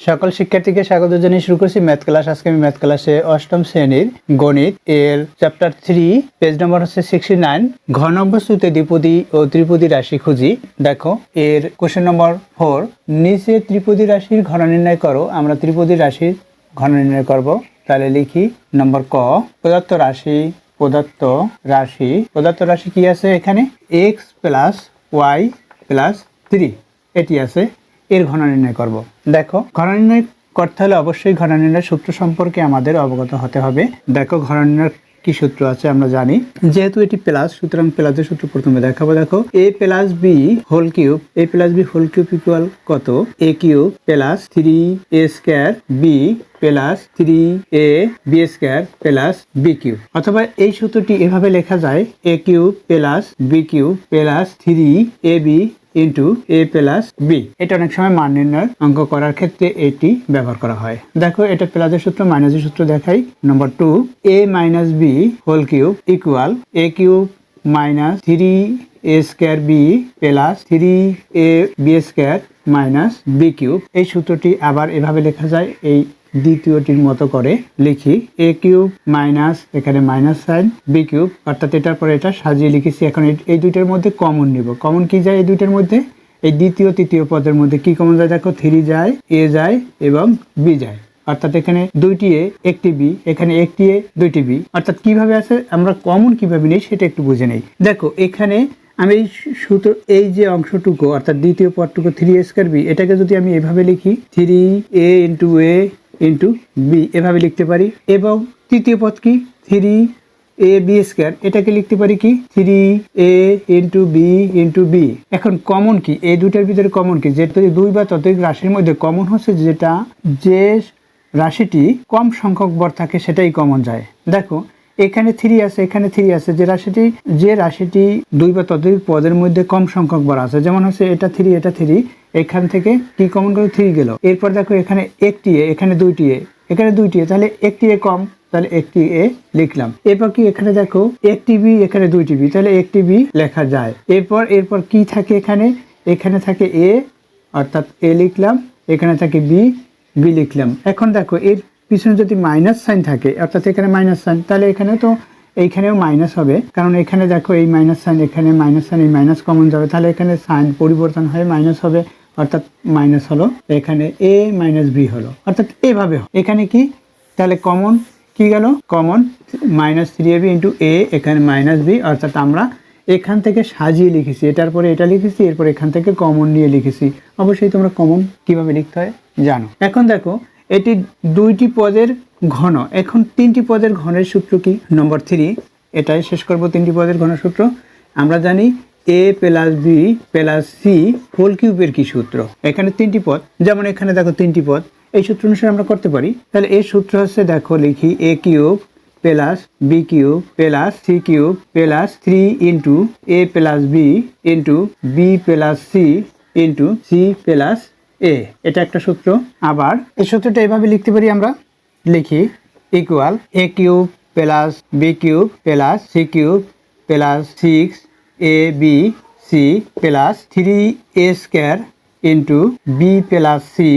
সকল শিক্ষার্থীকে স্বাগত জানিয়ে শুরু করছি ম্যাথ ক্লাস। আজকে আমি ম্যাথ ক্লাসে অষ্টম শ্রেণীর গণিত এর চ্যাপ্টার 3 পেজ নম্বর হচ্ছে 69 ঘ নম্বর সূত্রে দ্বিপদী ও ত্রিপদী রাশি খুঁজি। দেখো এর কোশ্চেন নম্বর 4, নিচে ত্রিপদী রাশির ঘন নির্ণয় করো। আমরা ত্রিপদী রাশির ঘন নির্ণয় করব। তাহলে লিখি নম্বর ক, প্রদত্ত রাশি কি আছে এখানে x প্লাস y প্লাস 3 এটি আছে, এর ঘন নির্ণয় করব। দেখো ঘন নির্ণয় করতে হলে অবশ্যই ঘন নির্ণয়ের সূত্র সম্পর্কে আমাদের অবগত হতে হবে। দেখো ঘন নির্ণয়ের কি সূত্র আছে আমরা জানি, যেহেতু এটি প্লাস সুতরাং প্লাসের সূত্র প্রথমে দেখাবো। দেখো a plus B whole cube equal কত? a cube plus 3a square b plus 3a b square plus B cube, অথবা এই সূত্রটি এভাবে লেখা যায় a cube plus B cube plus 3ab into a plus b. এটা অনেক সময় মান নির্ণয়ের অঙ্ক করার ক্ষেত্রে এটি ব্যবহার করা হয়। দেখো এটা প্লাসের সূত্র, মাইনাসের সূত্র দেখাই। Number 2, a minus b whole cube equal a cube minus 3a square b plus 3a b square minus b cube. এই সূত্রটি আবার এভাবে লেখা যায়, এই দ্বিতীয়টির মতো করে লিখি a কিউব মাইনাস এখানে মাইনাস সাইন বি কিউব, অর্থাৎ এটার পরে এটা সাজিয়ে লিখেছি। এখন এই দুইটার মধ্যে কমন নিব। কমন কি যায় এই দুইটার মধ্যে? এই দ্বিতীয় তৃতীয় পদের মধ্যে কি কমন যায়? দেখো 3 যায়, a যায় এবং b যায়, অর্থাৎ এখানে দুইটি a একটি b, এখানে একটি a দুইটি b। অর্থাৎ কিভাবে আছে আমরা কমন কিভাবে নেই সেটা একটু বুঝে নেই। দেখো এখানে আমি এই সূত্র এই যে অংশটুকু অর্থাৎ দ্বিতীয় পদটুকু 3a স্কয়ার b, এটাকে যদি আমি এভাবে লিখি 3a into a into B এভাবে লিখতে পারি, এবং তৃতীয় পদ কি 3a বি স্কয়ার, এটাকে লিখতে পারি কি 3a into b into b. এখন কমন কি এই দুটার ভিতরে? কমন কি? যেহেতু দুই বা ততোধিক রাশির মধ্যে কমন হচ্ছে যেটা, যে রাশিটি কম সংখ্যক বর থাকে সেটাই কমন যায়। দেখো এখানে 3 আছে, এখানে 3 আছে, যে রাশিটি দুই বা ততোধিক পদের মধ্যে কম সংখ্যক বর আছে, যেমন হচ্ছে এটা 3 এটা 3, এখান থেকে কি কমন করে 3 গেল। এরপর দেখো এখানে একটি a, এখানে দুইটি a, এখানে দুইটি a, তাহলে একটি a কম, তাহলে একটি a লিখলাম। এরপর কি এখানে দেখো একটি b, এখানে দুইটি b, তাহলে একটি b লেখা যায়। এরপর কি থাকে এখানে থাকে a, অর্থাৎ a লিখলাম, এখানে থাকে b লিখলাম। এখন দেখো এর পিছনে যদি মাইনাস সাইন থাকে, অর্থাৎ এখানে মাইনাস সাইন, তাহলে এখানে তো এইখানেও মাইনাস হবে, কারণ এখানে দেখো এই মাইনাস সাইন, এখানে মাইনাস সাইন, এই মাইনাস কমন যাবে, তাহলে এখানে সাইন পরিবর্তন হয়ে মাইনাস হবে, অর্থাৎ মাইনাস হলো, এখানে a মাইনাস বি হলো, অর্থাৎ এভাবে এখানে কি তাহলে কমন কি গেল? Common minus 3ab into a, এখানে মাইনাস বি, অর্থাৎ আমরা এখান থেকে সাজিয়ে লিখেছি, এটার পরে এটা লিখেছি, এরপর এখান থেকে কমন নিয়ে লিখেছি। অবশ্যই তোমরা কমন কিভাবে লিখতে হয় জানো। এখন দেখো এটি দুইটি পদের ঘন। এখন তিনটি পদের ঘনের সূত্র কি? নম্বর 3, এটাই শেষ করব। তিনটি পদের ঘন সূত্র আমরা জানি a plus B plus C whole কিউবের কি সূত্র? এখানে তিনটি পদ, যেমন এখানে দেখো তিনটি পদ, এই সূত্র অনুসারে আমরা করতে পারি। তাহলে এই সূত্র হচ্ছে, দেখো লিখি a cube plus B cube plus C cube plus 3 into a plus b into b plus c into C plus a। এটা একটা সূত্র। আবার এই সূত্রটা এভাবে লিখতে পারি আমরা, লিখি equal a cube plus B cube plus C cube plus 6ab c plus 3a square into b plus C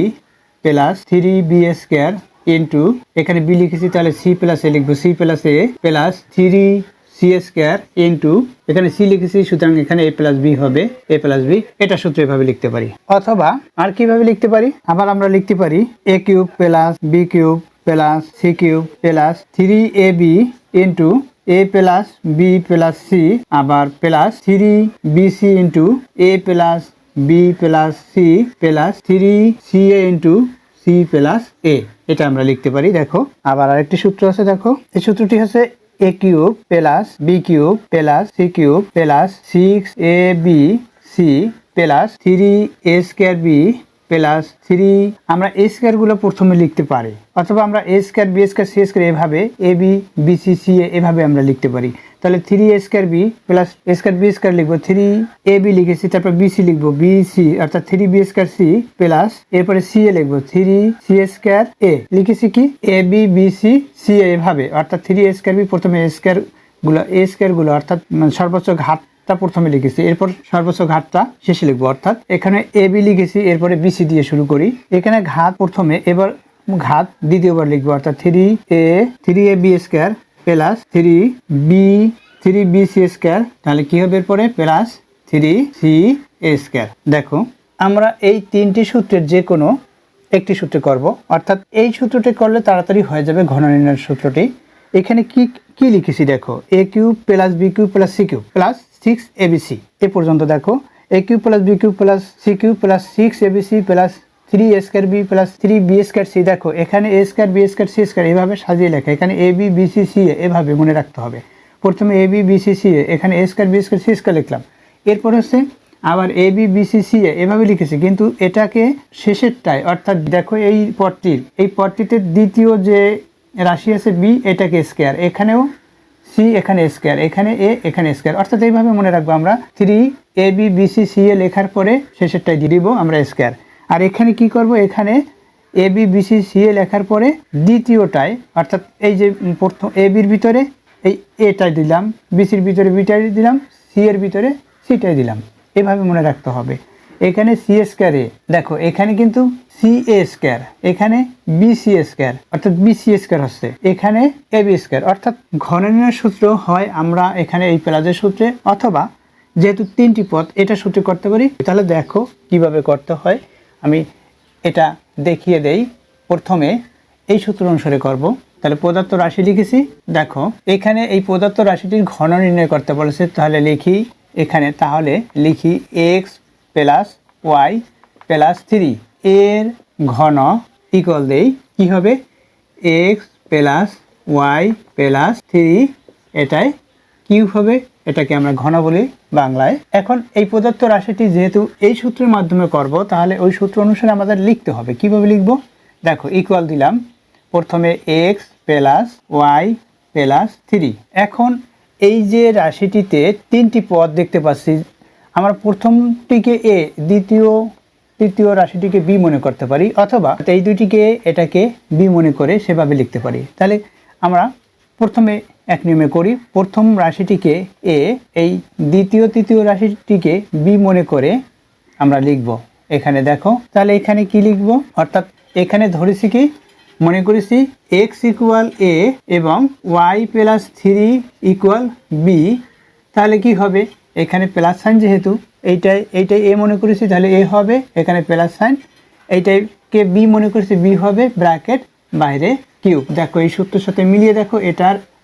plus 3b square into, এখানে বি লিখেছি তাহলে সি প্লাস এ লিখবো, c plus a plus 3c square into, এখানে c লিখেছি সুতরাং এখানে a plus b হবে, a plus b. এটা সূত্র এভাবে লিখতে পারি। অথবা আর কিভাবে লিখতে পারি? আবার আমরা লিখতে পারি a cube plus B cube plus C cube plus 3ab into a plus B plus C, আবার plus 3bc into a plus B plus C plus 3ca into C plus A. এটা আমরা লিখতে পারি। দেখো আবার আরেকটি সূত্র আছে, দেখো এই সূত্রটি হচ্ছে a cube plus B cube plus C cube plus 6ab c plus 3a square b plus 3, আমরা a স্কয়ার গুলো প্রথমে লিখতে পারি, অথবা আমরা a square b square c square এভাবে a b b c c a এভাবে আমরা লিখতে পারি। তাহলে 3a square b plus a square b square লিখবো, 3ab লিখেছি, তারপর bc লিখবো, bc অর্থাৎ 3b স্কয়ার c প্লাস এরপরে ca লিখবো, 3ca স্কয়ার a লিখেছি কি ab bc ca এভাবে, অর্থাৎ 3a স্কয়ার বি প্রথমে a স্কয়ার গুলো অর্থাৎ সর্বোচ্চ ঘাত তা প্রথমে লিখেছি, এরপর সর্বোচ্চ ঘাতটা শেষে লিখবো। অর্থাৎ এখানে এ বি লিখেছি, এরপরে বিসি দিয়ে শুরু করি। এখানে ঘাত প্রথমে, এবার ঘাত দ্বিতীয়বার লিখবো, অর্থাৎ 3a b square plus 3b c square. তাহলে কি হবে এরপরে প্লাস 3c এ স্কোয়ার। দেখো আমরা এই তিনটি সূত্রের যে কোনো একটি সূত্রে করব, অর্থাৎ এই সূত্রটি করলে তাড়াতাড়ি হয়ে যাবে ঘন নির্ণয়ের সূত্রটি। এখানে কি লিখেছি দেখো, A cube plus B cube plus C cube plus 6abc। এ পর্যন্ত দেখো, A cube plus B cube plus C cube plus 6abc plus 3a square B plus 3b square C. দেখো এখানে A square B square C square এভাবে সাজিয়ে লেখা, এখানে A B B C C A এভাবে মনে রাখতে হবে। প্রথমে A B B C C A, এখানে A square B square C square লিখলাম। এরপর হচ্ছে আবার এ B B C C A এভাবে লিখেছি, কিন্তু এটাকে শেষেরটায়, অর্থাৎ দেখো এই পদটিতে দ্বিতীয় যে রাশি আছে বি, এটাকে স্কোয়ার, এখানেও সি, এখানে স্কোয়ার, এখানে এ, এখানে স্কোয়ার। অর্থাৎ এইভাবে মনে রাখবো আমরা, 3abc লেখার পরে শেষেরটায় দিয়ে দিব আমরা স্কোয়ার। আর এখানে কি করব, এখানে abc লেখার পরে দ্বিতীয়টায়, অর্থাৎ এই যে প্রথম এ বির ভিতরে এই এটাই দিলাম, বিসির ভিতরে বিটাই দিলাম, সি এর ভিতরে সিটাই দিলাম। এভাবে মনে রাখতে হবে। এখানে সি স্কোয়ার এ, দেখো এখানে কিন্তু সি এ স্কোয়ার, এখানে বি সি স্কোয়ার, অর্থাৎ বি সি স্কোয়ার হচ্ছে, এখানে এ বি স্কোয়ার। অর্থাৎ ঘন নির্ণয়ের সূত্র হয় আমরা এখানে এই প্লাসের সূত্রে, অথবা যেহেতু তিনটি পদ এটা সূত্রে করতে পারি। তাহলে দেখো কিভাবে করতে হয়, আমি এটা দেখিয়ে দেই। প্রথমে এই সূত্র অনুসারে করব। তাহলে পদার্থ রাশি লিখেছি, দেখো এখানে এই পদার্থ রাশিটির ঘন নির্ণয় করতে বলেছে। তাহলে লিখি এখানে, তাহলে লিখি এক্স প্লাস ওয়াই প্লাস 3 এর ঘন ইকুয়াল দেই, কি হবে এক্স প্লাস ওয়াই প্লাস 3, এটাই কিউব হবে, এটাকে আমরা ঘন বলি বাংলায়। এখন এই পদার্থ রাশিটি যেহেতু এই সূত্রের মাধ্যমে করব, তাহলে ওই সূত্র অনুসারে আমাদের লিখতে হবে। কিভাবে লিখব, দেখো ইকুয়াল দিলাম, প্রথমে এক্স প্লাস ওয়াই প্লাস 3। এখন এই যে রাশিটিতে তিনটি পদ দেখতে পাচ্ছি, আমরা প্রথমটিকে এ, তৃতীয় রাশিটিকে বি মনে করতে পারি, অথবা এই দুইটিকে এটাকে বি মনে করে সেভাবে লিখতে পারি। তাহলে আমরা প্রথমে এক নিয়মে করি, প্রথম রাশিটিকে এ, এই তৃতীয় রাশিটিকে বি মনে করে আমরা লিখব। এখানে দেখো, তাহলে এখানে কি লিখব, অর্থাৎ এখানে ধরেছি কি, মনে করেছি এক্স ইকুয়াল এ এবং ওয়াই প্লাস 3 ইকুয়াল বি। তাহলে কি হবে, এখানে প্লাস সাইন, যেহেতু এইটাই এ মনে করেছি, তাহলে এ হবে, এখানে প্লাস সাইন, এইটাকে বি মনে করেছি, বি হবে, ব্র্যাকেট বাইরে কিউব। দেখো এই সূত্রের সাথে মিলিয়ে দেখো,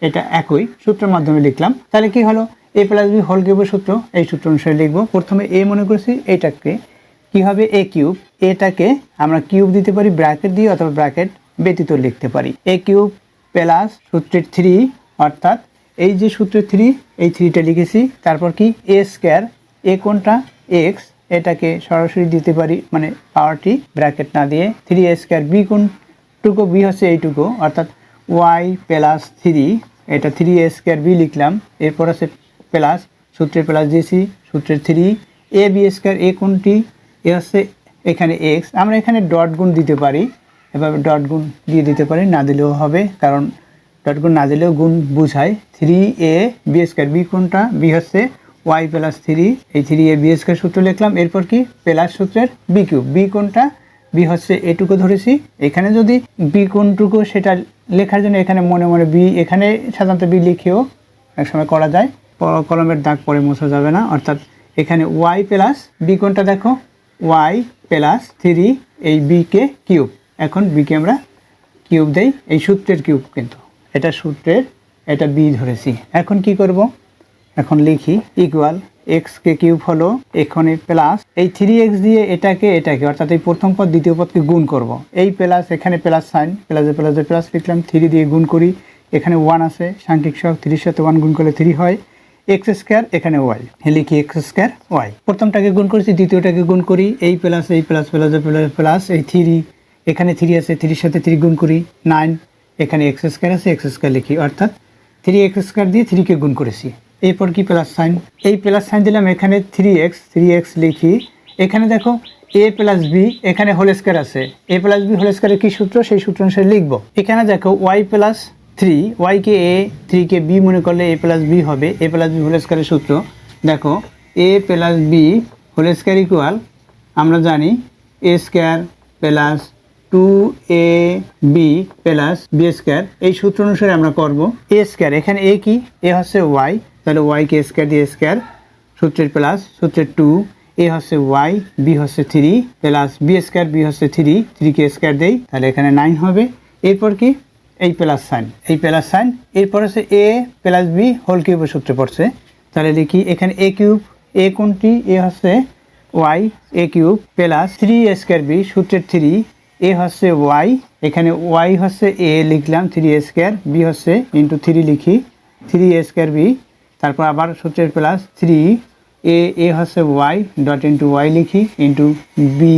এটা একই সূত্রের মাধ্যমে লিখলাম। তাহলে কি হলো, এ প্লাস বি হোল কিউবের সূত্র, এই সূত্র অনুসারে লিখবো। প্রথমে এ মনে করেছি, এইটাকে কি হবে এ কিউব, এটাকে আমরা কিউব দিতে পারি ব্র্যাকেট দিয়ে, অথবা ব্র্যাকেট ব্যতীত লিখতে পারি। এ কিউব প্লাস সূত্রের 3, অর্থাৎ এই যে সূত্রের 3, এই 3টা লিখেছি। তারপর কি এ স্কোয়ার, এ কোনটা এক্স, এটাকে সরাসরি দিতে পারি, মানে পাওয়ারটি ব্র্যাকেট না দিয়ে। 3a স্কোয়ার, বি কোনটুকু, বি হচ্ছে এইটুকু, অর্থাৎ ওয়াই প্লাস 3, এটা 3a স্কোয়ার বি লিখলাম। এরপর আছে প্লাস, সূত্রের প্লাস দিয়েছি, সূত্রের 3 এ বি স্কোয়ার, এ কোনটি, এ হচ্ছে এখানে এক্স, আমরা এখানে ডট গুণ দিতে পারি, এভাবে ডট গুণ দিয়ে দিতে পারি, না দিলেও হবে, কারণ ডট গুণ না দিলেও গুণ বুঝায়। 3a বি স্কোয়ার, বি কোনটা, বি হচ্ছে ওয়াই প্লাস 3, এই 3a বি স্কোয়ার সূত্র লিখলাম। এরপর কি প্লাস সূত্রের বি কিউব, বি কোনটা, বি হচ্ছে এটুকু ধরেছি। এখানে যদি বি কোনটুকু সেটা লেখার জন্য এখানে মনে মনে বি, এখানে সাধারণত বি লিখেও এক সময় করা যায়, কলমের দাগ পরে মোছা যাবে না। অর্থাৎ এখানে ওয়াই প্লাস বি কোনটা, দেখো ওয়াই প্লাস 3, এই বিকে কিউব। এখন বিকে আমরা কিউব দেই, এই সূত্রের কিউব, কিন্তু এটা সূত্রের, এটা বি ধরেছি। এখন কি করব, এখন লিখি ইকুয়াল এক্স কে কিউব হলো, এখানে প্লাস এই 3x দিয়ে এটাকে অর্থাৎ এই প্রথম পদ দ্বিতীয় পদকে গুণ করব। এই প্লাস, এখানে প্লাস সাইন, প্লাসে প্লাস লিখলাম, 3 দিয়ে গুণ করি, এখানে 1 আছে সাংখ্যিক সহগ, 3 সাথে 1 গুণ করলে 3 হয়, এক্স স্কোয়ার, এখানে ওয়াই, লিখি এক্স স্কোয়ার ওয়াই। প্রথমটাকে গুণ করেছি, দ্বিতীয়টাকে গুণ করি, এই প্লাস প্লাস এই 3, এখানে 3 আছে, 3 সাথে 3 গুণ করি 9, এখানে এক্স স্কোয়ার আছে, এক্স স্কোয়ার লিখি, অর্থাৎ 3x স্কোয়ার দিয়ে 3কে গুণ করেছি। এরপর কি প্লাস সাইন, এই প্লাস সাইন দিলাম, এখানে 3x লিখি। এখানে দেখো এ প্লাস বি, এখানে হোল স্কোয়ার আছে, এ প্লাস বি হোল স্কোয়ারের কি সূত্র, সেই সূত্র অনুসারে লিখবো। এখানে দেখো ওয়াই প্লাস 3, ওয়াইকে এ, 3কে বি মনে করলে এ প্লাস বি হবে, এ প্লাস বি হোল স্কোয়ারের সূত্র, দেখো A plus B whole square equal আমরা জানি A square plus 2ab plus B square. এই সূত্র অনুসারে আমরা করব এ স্কোয়ার, এখানে এ কি, এ হচ্ছে ওয়াই, তাহলে ওয়াইকে স্কোয়ার দিয়ে স্কোয়ার সূত্রের প্লাস সূত্রের 2, এ হচ্ছে ওয়াই, বি হচ্ছে 3 প্লাস বি স্কোয়ার, বি হচ্ছে 3, 3কে স্কোয়ার দেই তাহলে এখানে 9 হবে। এরপর কি এই প্লাস সাইন, এই প্লাস সাইন, এরপর হচ্ছে এ প্লাস বি হোল কিউবের সূত্রে পড়ছে, তাহলে লিখি এখানে এ কিউব, এ কোনটি, এ হচ্ছে Y A cube plus 3 square B সূত্রের 3, এ হচ্ছে ওয়াই, এখানে ওয়াই হচ্ছে এ লিখলাম 3 স্কোয়ার, বি হচ্ছে ইন্টু 3 লিখি 3 স্কোয়ার বি, তারপর আবার সূত্রের প্লাস 3, এ হচ্ছে ওয়াই ডট ইন্টু ওয়াই লিখি ইন্টু বি,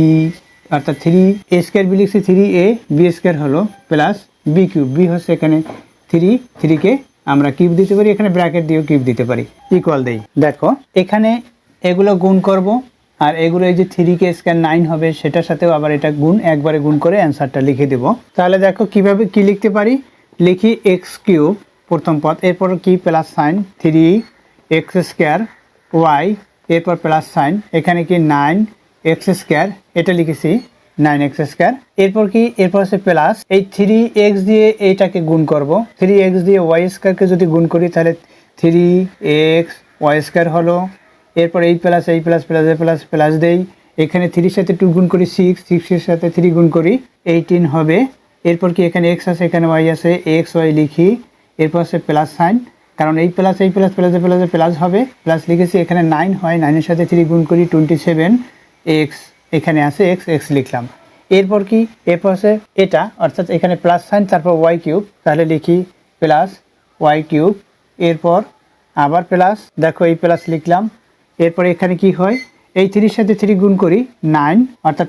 অর্থাৎ 3 এ স্কোয়ার বি লিখছি 3a, বি স্কোয়ার হলো প্লাস বি কিউব, বি হচ্ছে এখানে 3কে আমরা কিউব দিতে পারি, এখানে ব্র্যাকেট দিয়েও কিউব দিতে পারি, ইকুয়াল দেই। দেখো এখানে এগুলো গুণ করব, আর এগুলো এই যে 3কে স্কোয়ার 9 হবে, সেটার সাথেও আবার এটা গুণ, একবারে গুণ করে অ্যান্সারটা লিখে দেব। তাহলে দেখো কিভাবে কি লিখতে পারি, লিখি এক্স কিউব প্রথম পদ, এরপর কি plus sign 3x square y, এরপর প্লাস সাইন এখানে কি 9x স্কোয়ার, এটা লিখেছি 9x স্কোয়ার, এরপর কি, এরপর হচ্ছে প্লাস এই 3x দিয়ে এইটাকে গুণ করব, 3x দিয়ে ওয়াই স্কোয়ারকে যদি গুণ করি তাহলে 3x ওয়াই স্কোয়ার হলো, এরপর এই প্লাস এই প্লাস প্লাস প্লাস প্লাস দেই, এখানে 3 সাথে 2 গুণ করি 6, 6 এর সাথে 3 গুণ করি 18 হবে, এরপর কি এখানে x আছে এখানে y আছে, এক্স ওয়াই লিখি, এরপর হচ্ছে প্লাস সাইন, কারণ এই প্লাস এই প্লাস প্লাসে প্লাসে প্লাস হবে, প্লাস লিখেছি এখানে 9 হয়, 9 এর সাথে 3 গুণ করি 27x, এখানে আছে x লিখলাম, এরপর কি, এরপর হচ্ছে এটা, অর্থাৎ এখানে প্লাস সাইন তারপর ওয়াই কিউব, তাহলে লিখি প্লাস ওয়াই কিউব, এরপর আবার প্লাস, দেখো এই প্লাস লিখলাম, এরপর এখানে কি হয়, এই 3 সাথে 3 গুণ করি 9, অর্থাৎ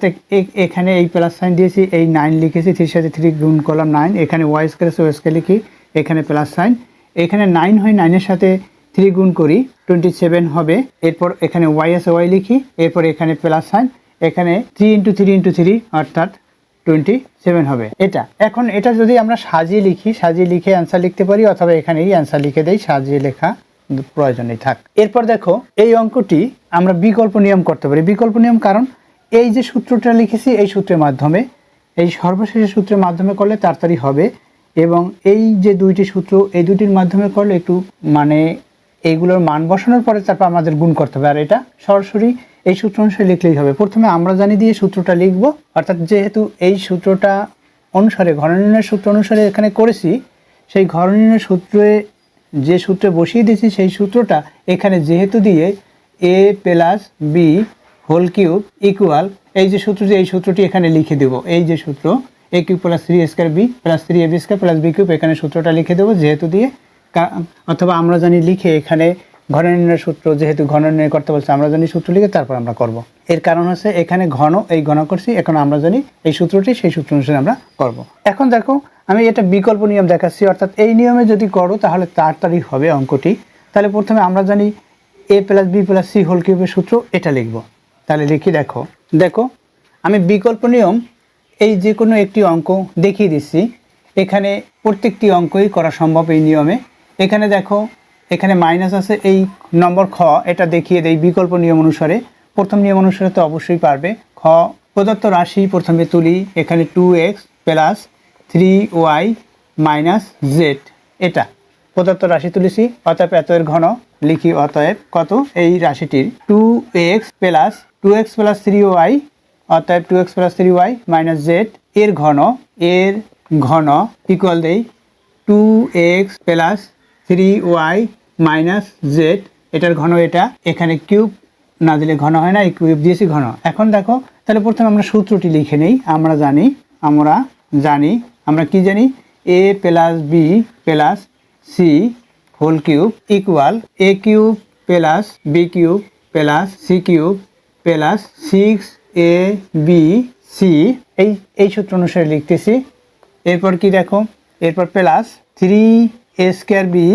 এখানে এই প্লাস সাইন দিয়েছি, এই 9 লিখেছি, 3 সাথে 3 গুণ করলাম 9, এখানে ওয়াই স্কোয়ার আছে ওয়াই স্কোয়ার লিখি, এখানে প্লাস সাইন, এখানে 9 হয়, 9 এর সাথে 3 গুণ করি 27 হবে, এরপর এখানে ওয়াই আছে ওয়াই লিখি, এরপর এখানে প্লাস সাইন, এখানে 3 ইন্টু 3 ইন্টু 3 অর্থাৎ 27 হবে। এটা এখন এটা যদি আমরা সাজিয়ে লিখি, সাজিয়ে লিখে অ্যান্সার লিখতে পারি, অথবা এখানেই অ্যান্সার লিখে দেই, সাজিয়ে লেখা প্রয়োজনই থাক। এরপর দেখো এই অঙ্কটি আমরা বিকল্প নিয়ম করতে পারি, বিকল্প নিয়ম কারণ এই যে সূত্রটা লিখেছি এই সূত্রের মাধ্যমে, এই সর্বশেষ সূত্রের মাধ্যমে করলে তাড়াতাড়ি হবে, এবং এই যে দুইটি সূত্র এই দুটির মাধ্যমে করলে একটু মানে এইগুলোর মান বসানোর পরে তারপর আমাদের গুণ করতে হবে, আর এটা সরাসরি এই সূত্র অনুসারে লিখলেই হবে। প্রথমে আমরা জানি দিয়ে সূত্রটা লিখব, অর্থাৎ যেহেতু এই সূত্রটা অনুসারে ঘন নির্ণয়ের সূত্র অনুসারে এখানে করেছি, সেই ঘন নির্ণয়ের সূত্রে যে সূত্রে বসিয়ে দিয়েছি সেই সূত্রটা এখানে যেহেতু দিয়ে A plus B whole cube equal এই যে সূত্রটি, এই সূত্রটি এখানে লিখে দেব, এই যে সূত্র A cube plus 3 square B plus 3 ab square plus B cube, এখানে সূত্রটা লিখে দেবো যেহেতু দিয়ে, অথবা আমরা জানি লিখে এখানে ঘন নির্ণয়ের সূত্র, যেহেতু ঘন নির্ণয় করতে বলছে আমরা জানি সূত্র লিখে তারপর আমরা করব। এর কারণ হচ্ছে এখানে ঘন, এই ঘন করছি, এখন আমরা জানি এই সূত্রটি, সেই সূত্র অনুসারে আমরা করব। এখন দেখো আমি এটা বিকল্প নিয়ম দেখাচ্ছি, অর্থাৎ এই নিয়মে যদি করো তাহলে তাড়াতাড়ি হবে অঙ্কটি। তাহলে প্রথমে আমরা জানি A plus B plus C whole কিউবের সূত্র, এটা লিখব। তাহলে লিখি, দেখো দেখো আমি বিকল্প নিয়ম এই যে কোনো একটি অঙ্ক দেখিয়ে দিচ্ছি, এখানে প্রত্যেকটি অঙ্কই করা সম্ভব এই নিয়মে। এখানে দেখো এখানে মাইনাস আছে, এই নম্বর খ, এটা দেখিয়ে দেই বিকল্প নিয়ম অনুসারে। প্রথম নিয়ম অনুসারে তো অবশ্যই পারবে। খ, প্রদত্ত রাশি প্রথমে তুলি, এখানে 2x plus 3y minus Z, এটা প্রদত্ত রাশি তুলেছি, অতএব এত এর ঘন লিখি, অতএব কত, এই রাশিটির 2x প্লাস 3y, অতএব 2x plus 3y minus Z এর ঘন ইকুয়াল দেই 2x plus 3y minus Z, এটার ঘন এটা, এখানে কিউব না দিলে ঘন হয় না, এই কিউব দিয়েছি ঘন। এখন দেখো তাহলে প্রথমে আমরা সূত্রটি লিখে নেই। আমরা কি জানি, A plus B plus C whole cube equal A cube plus B cube plus C cube plus 6ab এই সূত্র অনুসারে লিখতেছি। এরপর কি দেখো, এরপর plus 3a square B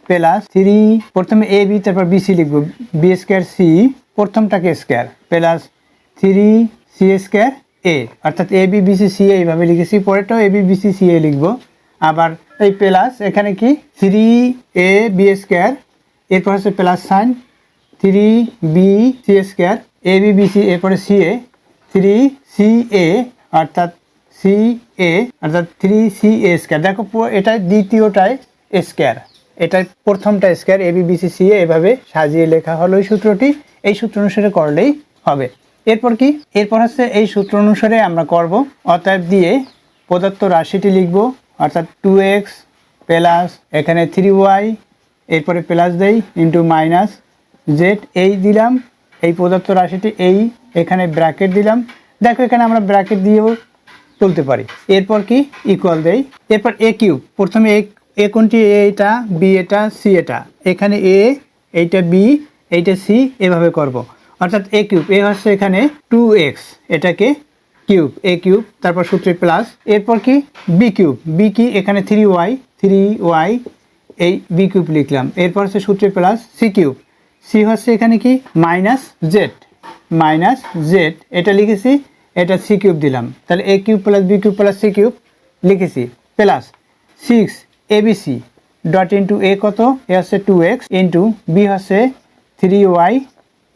plus 3, প্রথমে এ বি তারপর বি সি লিখবো, বি স্কোয়ার সি প্রথমটাকে square plus 3c square A, অর্থাৎ A B B C C এইভাবে লিখেছি, পরেরটাও A B B C C A লিখবো। আবার এই প্লাস এখানে কি 3ab স্কোয়ার, এরপর হচ্ছে plus sign 3bc square abc এরপরে ca 3ca অর্থাৎ ca অর্থাৎ 3ca স্কোয়ার। দেখো এটা দ্বিতীয়টায় স্কোয়ার, এটা প্রথমটা স্কোয়ার abc ca এভাবে সাজিয়ে লেখা হলো এই সূত্রটি। এই সূত্র অনুসারে করলেই হবে। এরপর কি, এরপর হচ্ছে এই সূত্র অনুসারে আমরা করব। অতএব দিয়ে প্রদত্ত রাশিটি লিখব, অর্থাৎ 2x প্লাস এখানে 3y এরপরে প্লাস দেই ইন্টু মাইনাস জেড এই দিলাম, এই প্রদত্ত রাশিটি এই এখানে ব্র্যাকেট দিলাম। দেখো এখানে আমরা ব্র্যাকেট দিয়েও তুলতে পারি। এরপর কি ইকুয়াল দেই, এরপর এ কিউব, প্রথমে এ কোনটি, এটা বি এটা সি এটা, এখানে এ এইটা বি এইটা সি এভাবে করব। অর্থাৎ এ কিউব, এ হচ্ছে এখানে 2x এটাকে কিউব এ কিউব, তারপর সূত্রে প্লাস। এরপর কি বি কিউব, বি কি এখানে 3y এই বি কিউব লিখলাম। এরপর হচ্ছে সূত্রে প্লাস সি কিউব, সি হচ্ছে এখানে কি মাইনাস জেড এটা লিখেছি, এটা সি কিউব দিলাম। তাহলে A cube plus B cube plus C cube লিখেছি, plus 6 abc dot into A কত, এ হচ্ছে 2x ইন্টু বি হচ্ছে 3y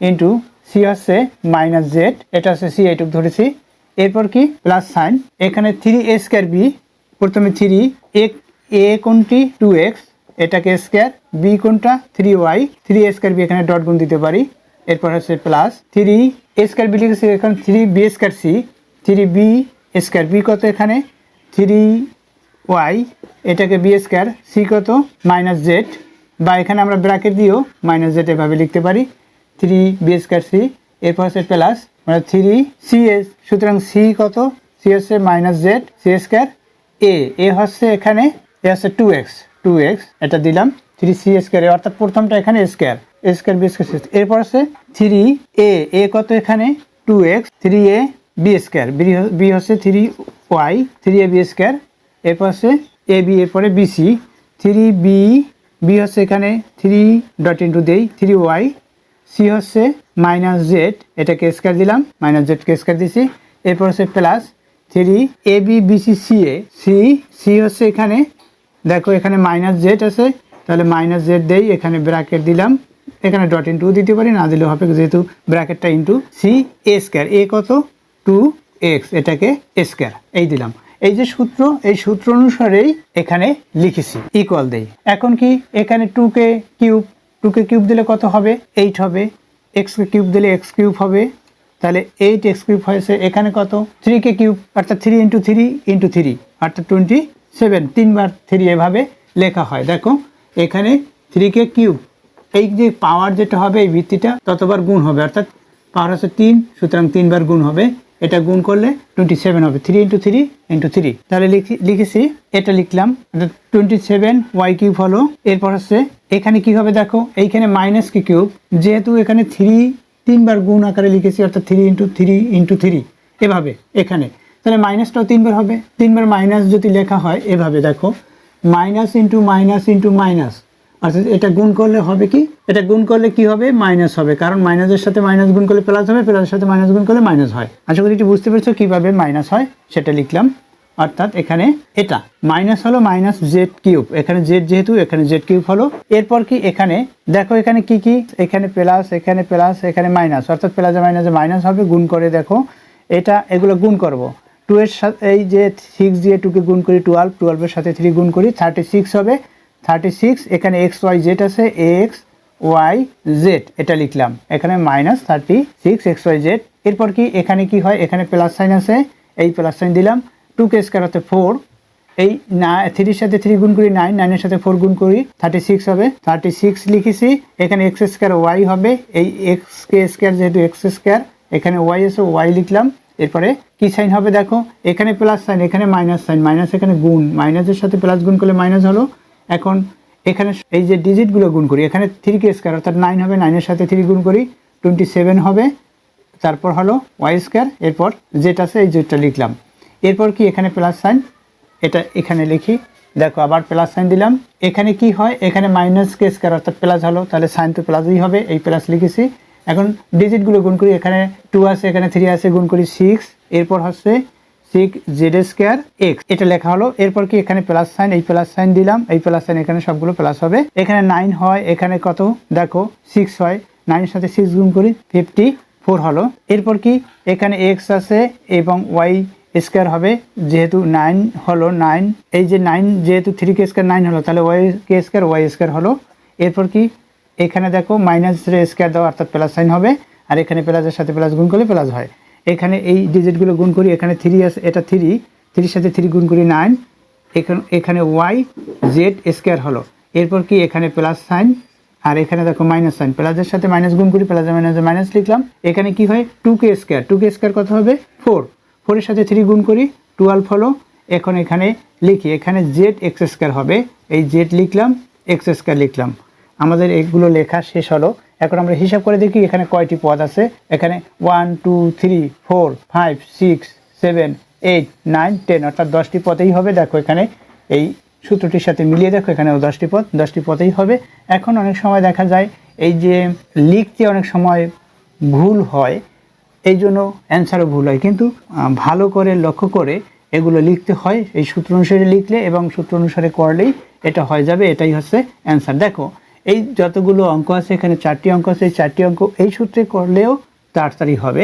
ইন্টু সি হচ্ছে মাইনাস জেড, এটা হচ্ছে সি এইটুক ধরেছি। এরপর কি প্লাস সাইন, এখানে 3a স্কোয়ার বি, প্রথমে 3 এ কোনটি 2x এটাকে স্কোয়ার, বি কোনটা 3y 3a স্কোয়ার বি এখানে ডট গুণ দিতে পারি। এরপর হচ্ছে প্লাস 3a স্কোয়ার বি লিখেছি, এখানে 3b square C 3b square B কত এখানে 3y এটাকে বি স্কোয়ার সি কত মাইনাস জেড, বা এখানে আমরা ব্র্যাকেট দিয়েও মাইনাস জেড এভাবে লিখতে পারি 3b স্কোয়ার সি। এরপর হচ্ছে প্লাস মানে 3cs, সুতরাং সি কত, সি হচ্ছে মাইনাস জেড সি স্কোয়ার, এ হচ্ছে এখানে এ হচ্ছে 2x এটা দিলাম 3c স্কোয়ার, অর্থাৎ প্রথমটা এখানে স্কোয়ার বি স্কোয়ার। এরপর হচ্ছে 3a কত এখানে 2x 3a b square, B হচ্ছে 3y 3a বি স্কোয়ার। এরপর হচ্ছে এ বি, এরপরে বিসি 3b বি হচ্ছে এখানে 3 ডট ইন্টু দেই 3y, সি হচ্ছে মাইনাস জেড এটাকে স্কোয়ার দিলাম, মাইনাস জেডকে স্কোয়ার দিছি। এরপর হচ্ছে প্লাস 3abc সি হচ্ছে এখানে দেখো এখানে মাইনাস জেড আছে, তাহলে মাইনাস জেড দেই, এখানে ব্র্যাকেট দিলাম, এখানে ডট ইন্টু দিতে পারি, না দিলেও হবে যেহেতু ব্র্যাকেটটা ইন্টু সি এ স্কোয়ার, এ কত 2x এটাকে স্কোয়ার এই দিলাম। এই যে সূত্র, এই সূত্র অনুসারেই এখানে লিখেছি, ইকুয়াল দেই। এখন কি এখানে 2কে কিউব দিলে কত হবে 8 হবে, x কে কিউব দিলে x কিউব হবে, তাহলে 8x কিউব হয়েছে। এখানে কত 3কে কিউব অর্থাৎ 3 ইন্টু 3 অর্থাৎ 27, 3 বার 3 এভাবে লেখা হয়। দেখো এখানে 3কে কিউব, এই যে পাওয়ার যেটা হবে এই ভিত্তিটা ততবার গুণ হবে, অর্থাৎ পাওয়ার হচ্ছে 3, সুতরাং 3 বার গুণ হবে, এটা গুণ করলে 27 হবে 3 ইন্টু 3, তাহলে লিখেছি এটা লিখলাম 27y কিউব হলো। এরপর হচ্ছে এখানে কি হবে দেখো, এইখানে মাইনাস কি কিউব, যেহেতু এখানে 3 বার গুণ আকারে লিখেছি অর্থাৎ 3 ইন্টু 3 এভাবে এখানে, তাহলে মাইনাসটাও 3 বার হবে, 3 বার মাইনাস যদি লেখা হয় এভাবে দেখো মাইনাস ইন্টু মাইনাস, অর্থাৎ এটা গুণ করলে হবে কি, এটা গুণ করলে কি হবে মাইনাস হবে, কারণ মাইনাসের সাথে মাইনাস গুণ করলে প্লাস হবে, প্লাসের সাথে মাইনাস গুণ করলে মাইনাস হয়। আশা করি একটু বুঝতে পেরেছো কিভাবে মাইনাস হয় সেটা লিখলাম। অর্থাৎ এখানে এটা মাইনাস হলো মাইনাস জেড কিউব, এখানে জেড যেহেতু এখানে জেড কিউব হলো। এরপর কি এখানে দেখো এখানে কি এখানে প্লাস এখানে মাইনাস, অর্থাৎ প্লাসে মাইনাসে মাইনাস হবে, গুণ করে দেখো এটা এগুলো গুণ করব 2 এর সাথে, এই যে 6 দিয়ে 2কে গুণ করি 12 এর সাথে 3 গুণ করি 36 হবে, 36 এখানে এক্স ওয়াই জেড আছে এক্স ওয়াই জেড এটা লিখলাম, এখানে মাইনাস 36 এক্স ওয়াই জেড। এরপর কি এখানে কি হয়, এখানে প্লাস সাইন আছে, এই প্লাস সাইন দিলাম, 2কে স্কয়ার হতে 4, এই 3 এর সাথে 3 গুণ করি 9, 9 এর সাথে 4 গুণ করি 36 হবে, 36 লিখেছি। এখানে এক্স স্কয়ার ওয়াই হবে, এই এক্স কে স্কয়ার যেহেতু এক্স স্কয়ার, এখানে ওয়াই আছে ওয়াই লিখলাম। এরপরে কি সাইন হবে দেখো, এখানে প্লাস সাইন এখানে মাইনাস সাইন, মাইনাস এখানে গুণ, মাইনাসের সাথে প্লাস গুণ করলে মাইনাস হলো। এখন এখানে এই যে ডিজিটগুলো গুণ করি, এখানে 3কে স্কয়ার অর্থাৎ 9 হবে, 9 এর সাথে 3 গুণ করি 27 হবে, তারপর হলো ওয়াই স্কয়ার, এরপর যেটা আছে এই যেটা লিখলাম। এরপর কি এখানে প্লাস সাইন, এটা এখানে লিখি, দেখো আবার প্লাস সাইন দিলাম। এখানে কি হয়, এখানে মাইনাস কে স্কয়ার অর্থাৎ প্লাস হলো, তাহলে সাইন তো প্লাসই হবে, এই প্লাস লিখেছি। এখন ডিজিটগুলো গুণ করি, এখানে 2 আছে এখানে 3 আছে, গুণ করি 6, এরপর হচ্ছে 6 জেড স্কয়ার এক্স এটা লেখা হলো। এরপর কি এখানে প্লাস সাইন, এই প্লাস সাইন দিলাম, এই প্লাস সাইন এখানে সবগুলো প্লাস হবে, এখানে 9 হয়, এখানে কত দেখো 6 হয়, 9 এর সাথে 6 গুণ করি 54 হলো। এরপর কি এখানে এক্স আছে এবং ওয়াই স্কোয়ার হবে, যেহেতু 9 হলো 9, এই যে 9 যেহেতু 3 কে স্কোয়ার 9 হলো, তাহলে ওয়াই কে স্কোয়ার ওয়াই স্কোয়ার হলো। এরপর কি এখানে দেখো মাইনাসের স্কোয়ার দেওয়া অর্থাৎ প্লাস সাইন হবে, আর এখানে প্লাসের সাথে প্লাস গুণ করলে প্লাস হয়। এখানে এই ডিজিটগুলো গুণ করি, এখানে 3 আছে, এটা 3 সাথে 3 গুণ করি 9, এখানে ওয়াই জেড স্কোয়ার হলো। এরপর কি এখানে প্লাস সাইন, আর এখানে দেখো মাইনাস সাইন, প্লাসের সাথে মাইনাস গুণ করি, প্লাসে মাইনাসে মাইনাস লিখলাম। এখানে কি হয় 2k স্কোয়ার কত হবে 4 এর সাথে 3 গুণ করি 12 হলো। এখন এখানে লিখি, এখানে জেড এক্স স্কোয়ার হবে, এই জেড লিখলাম, এক্স স্কোয়ার লিখলাম। আমাদের এগুলো লেখা শেষ হলো। এখন আমরা হিসাব করে দেখি এখানে কয়টি পদ আছে। এখানে 1 2 3 4 5 6 7 8 9 10 অর্থাৎ 10টি পদেই হবে। দেখো এখানে এই সূত্রটির সাথে মিলিয়ে দেখো এখানেও 10টি পদেই হবে। এখন অনেক সময় দেখা যায় এই যে লিখতে অনেক সময় ভুল হয়, এই জন্য অ্যান্সারও ভুল হয়, কিন্তু ভালো করে লক্ষ্য করে এগুলো লিখতে হয়। এই সূত্র অনুসারে লিখলে এবং সূত্র অনুসারে করলেই এটা হয়ে যাবে, এটাই হচ্ছে অ্যান্সার। দেখো এই যতগুলো অঙ্ক আছে, এখানে 4টি অঙ্ক আছে, এই 4টি অঙ্ক এই সূত্রে করলেও তাড়াতাড়ি হবে,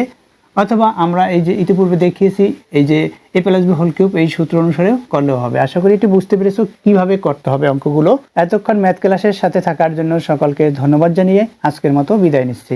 অথবা আমরা এই যে ইতিপূর্বে দেখিয়েছি এই যে a + b হোল কিউব এই সূত্র অনুসারেও করলেও হবে। আশা করি এটি বুঝতে পেরেছো কিভাবে করতে হবে অঙ্কগুলো। এতক্ষণ ম্যাথ ক্লাসের সাথে থাকার জন্য সকলকে ধন্যবাদ জানিয়ে আজকের মতো বিদায় নিচ্ছি।